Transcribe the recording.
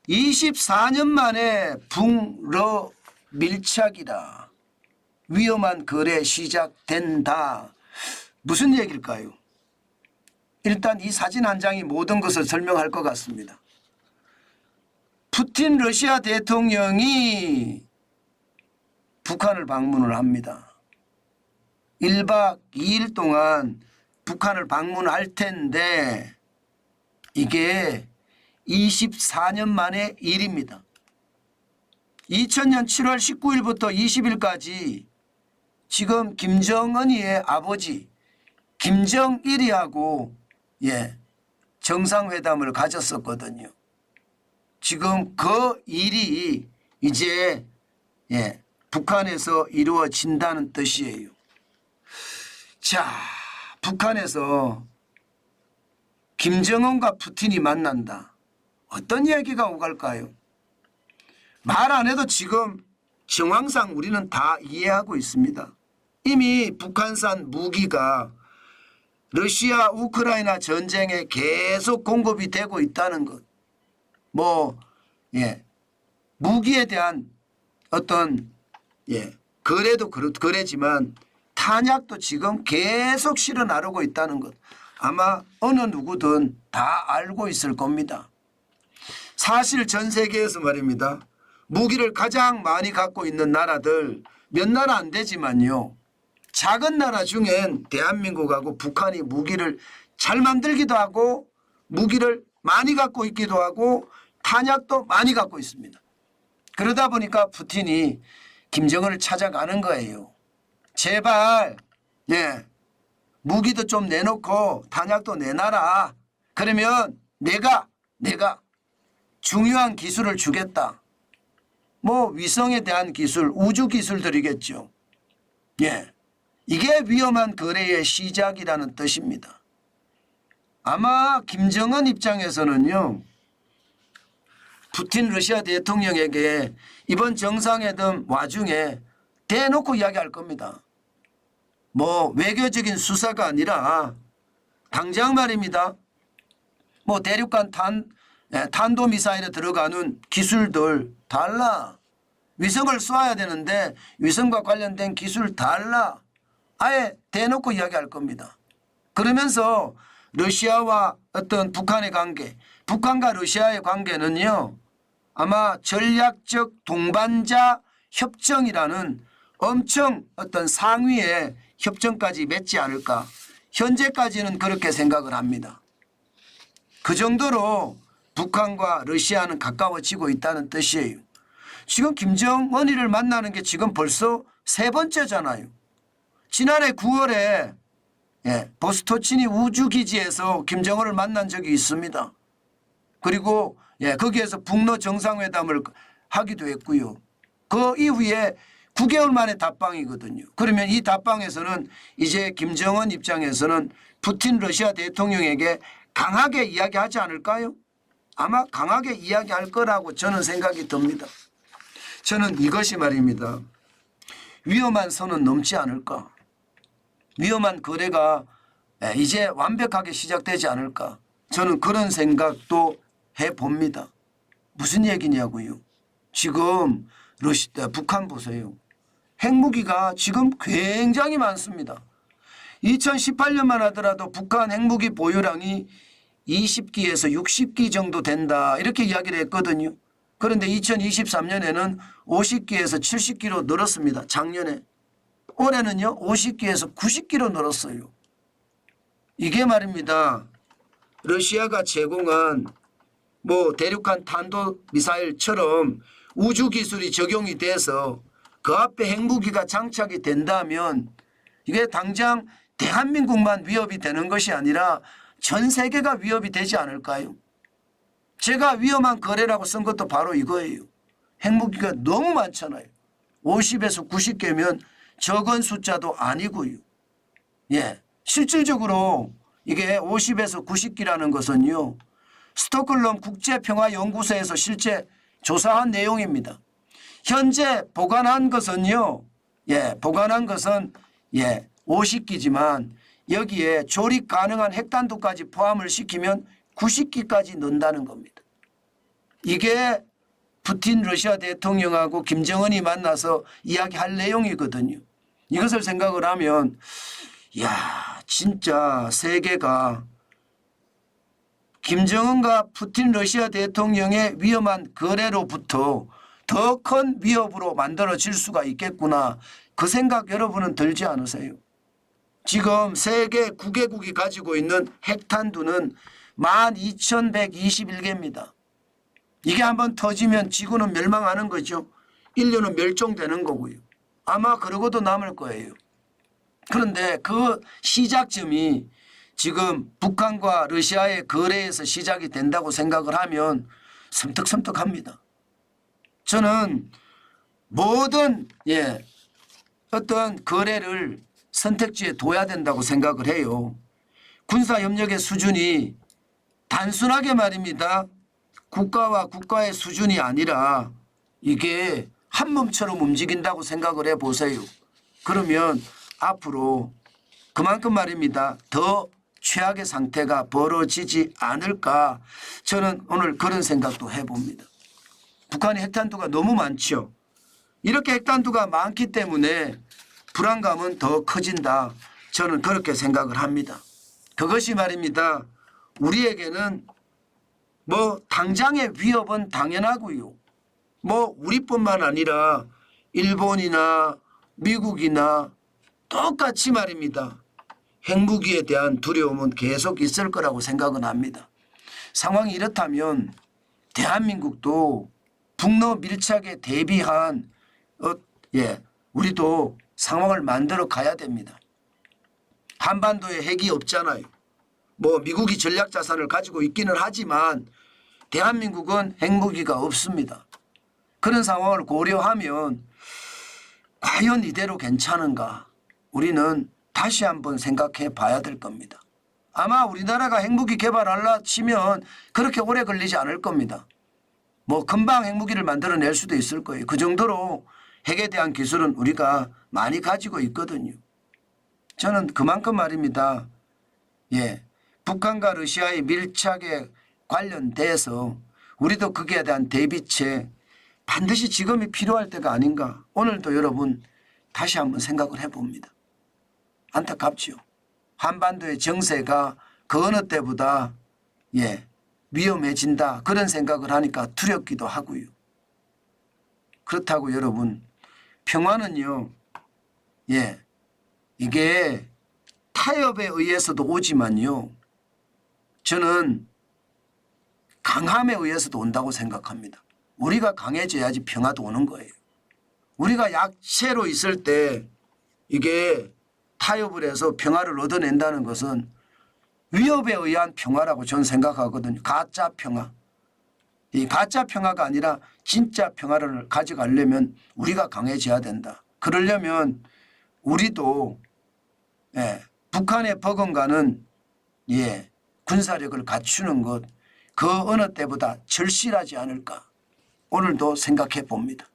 24년 만에 북러 밀착이다. 위험한 거래 시작된다. 무슨 얘기일까요? 일단 이 사진 한 장이 모든 것을 설명할 것 같습니다. 푸틴 러시아 대통령이 북한을 방문을 합니다. 1박 2일 동안 북한을 방문할 텐데 이게 24년 만의 일입니다. 2000년 7월 19일부터 20일까지 지금 김정은이의 아버지 김정일이하고 정상회담을 가졌었거든요. 지금 그 일이 이제 북한에서 이루어진다는 뜻이에요. 자, 북한에서 김정은과 푸틴이 만난다. 어떤 이야기가 오갈까요? 말 안 해도 지금 정황상 우리는 다 이해하고 있습니다. 이미 북한산 무기가 러시아 우크라이나 전쟁에 계속 공급이 되고 있다는 것. 무기에 대한 어떤 거래도 거래지만 탄약도 지금 계속 실어 나르고 있다는 것. 아마 어느 누구든 다 알고 있을 겁니다. 사실 전 세계에서 말입니다. 무기를 가장 많이 갖고 있는 나라들 몇 나라 안 되지만요. 작은 나라 중엔 대한민국하고 북한이 무기를 잘 만들기도 하고 무기를 많이 갖고 있기도 하고 탄약도 많이 갖고 있습니다. 그러다 보니까 푸틴이 김정은을 찾아가는 거예요. 제발 무기도 좀 내놓고 탄약도 내놔라. 그러면 내가 중요한 기술을 주겠다. 위성에 대한 기술, 우주 기술들이겠죠. 이게 위험한 거래의 시작이라는 뜻입니다. 아마 김정은 입장에서는요. 푸틴 러시아 대통령에게 이번 정상회담 와중에 대놓고 이야기할 겁니다. 외교적인 수사가 아니라 당장 말입니다. 대륙간 탄도미사일에 들어가는 기술들 달라. 위성을 쏴야 되는데 위성과 관련된 기술 달라. 아예 대놓고 이야기할 겁니다. 그러면서 러시아와 어떤 북한의 관계, 북한과 러시아의 관계는요. 아마 전략적 동반자 협정이라는 엄청 어떤 상위의 협정까지 맺지 않을까. 현재까지는 그렇게 생각을 합니다. 그 정도로 북한과 러시아는 가까워지고 있다는 뜻이에요. 지금 김정은이를 만나는 게 지금 벌써 세 번째잖아요. 지난해 9월에 보스토치니 우주기지에서 김정은을 만난 적이 있습니다. 그리고 거기에서 북러 정상회담을 하기도 했고요. 그 이후에 9개월 만에 답방이거든요. 그러면 이 답방에서는 이제 김정은 입장에서는 푸틴 러시아 대통령에게 강하게 이야기하지 않을까요? 아마 강하게 이야기할 거라고 저는 생각이 듭니다. 저는 이것이 말입니다. 위험한 선은 넘지 않을까. 위험한 거래가 이제 완벽하게 시작되지 않을까. 저는 그런 생각도 해봅니다. 무슨 얘기냐고요. 지금 북한 보세요. 핵무기가 지금 굉장히 많습니다. 2018년만 하더라도 북한 핵무기 보유량이 20기에서 60기 정도 된다 이렇게 이야기를 했거든요. 그런데 2023년에는 50기에서 70기로 늘었습니다. 작년에. 올해는요 50기에서 90기로 늘었어요. 이게 말입니다. 러시아가 제공한 대륙간 탄도미사일처럼 우주기술이 적용이 돼서 그 앞에 핵무기가 장착이 된다면 이게 당장 대한민국만 위협이 되는 것이 아니라 전 세계가 위협이 되지 않을까요? 제가 위험한 거래라고 쓴 것도 바로 이거예요. 핵무기가 너무 많잖아요. 50에서 90개면 적은 숫자도 아니고요. 실질적으로 이게 50에서 90기라는 것은요. 스톡홀름 국제평화연구소에서 실제 조사한 내용입니다. 현재 보관한 것은요. 보관한 것은 50기지만 여기에 조립 가능한 핵탄두까지 포함을 시키면 90기까지 는다는 겁니다. 이게 푸틴 러시아 대통령하고 김정은이 만나서 이야기할 내용이거든요. 이것을 생각을 하면 야 진짜 세계가 김정은과 푸틴 러시아 대통령의 위험한 거래로부터 더 큰 위협으로 만들어질 수가 있겠구나. 그 생각 여러분은 들지 않으세요? 지금 세계 9개국이 가지고 있는 핵탄두는 12,121개입니다. 이게 한번 터지면 지구는 멸망하는 거죠. 인류는 멸종되는 거고요. 아마 그러고도 남을 거예요. 그런데 그 시작점이 지금 북한과 러시아의 거래에서 시작이 된다고 생각을 하면 섬뜩섬뜩합니다. 저는 모든 어떤 거래를 선택지에 둬야 된다고 생각을 해요. 군사협력의 수준이 단순하게 말입니다. 국가와 국가의 수준이 아니라 이게 한 몸처럼 움직인다고 생각을 해보세요. 그러면 앞으로 그만큼 말입니다. 더 최악의 상태가 벌어지지 않을까. 저는 오늘 그런 생각도 해봅니다. 북한의 핵탄두가 너무 많죠. 이렇게 핵탄두가 많기 때문에 불안감은 더 커진다. 저는 그렇게 생각을 합니다. 그것이 말입니다. 우리에게는 뭐 당장의 위협은 당연하고요. 뭐 우리뿐만 아니라 일본이나 미국이나 똑같이 말입니다. 핵무기에 대한 두려움은 계속 있을 거라고 생각은 합니다. 상황이 이렇다면 대한민국도 북러 밀착에 대비한 우리도 상황을 만들어 가야 됩니다. 한반도에 핵이 없잖아요. 뭐 미국이 전략자산을 가지고 있기는 하지만 대한민국은 핵무기가 없습니다. 그런 상황을 고려하면 과연 이대로 괜찮은가 우리는 다시 한번 생각해 봐야 될 겁니다. 아마 우리나라가 핵무기 개발하려 치면 그렇게 오래 걸리지 않을 겁니다. 뭐 금방 핵무기를 만들어낼 수도 있을 거예요. 그 정도로 핵에 대한 기술은 우리가 많이 가지고 있거든요. 저는 그만큼 말입니다. 북한과 러시아의 밀착에 관련돼서 우리도 거기에 대한 대비책 반드시 지금이 필요할 때가 아닌가. 오늘도 여러분 다시 한번 생각을 해봅니다. 안타깝죠. 한반도의 정세가 그 어느 때보다 위험해진다. 그런 생각을 하니까 두렵기도 하고요. 그렇다고 여러분 평화는요. 이게 타협에 의해서도 오지만요. 저는 강함에 의해서도 온다고 생각합니다. 우리가 강해져야지 평화도 오는 거예요. 우리가 약체로 있을 때 이게 타협을 해서 평화를 얻어낸다는 것은 위협에 의한 평화라고 저는 생각하거든요. 가짜 평화. 이 가짜 평화가 아니라 진짜 평화를 가져가려면 우리가 강해져야 된다. 그러려면 우리도 북한에 버금가는 군사력을 갖추는 것 그 어느 때보다 절실하지 않을까 오늘도 생각해 봅니다.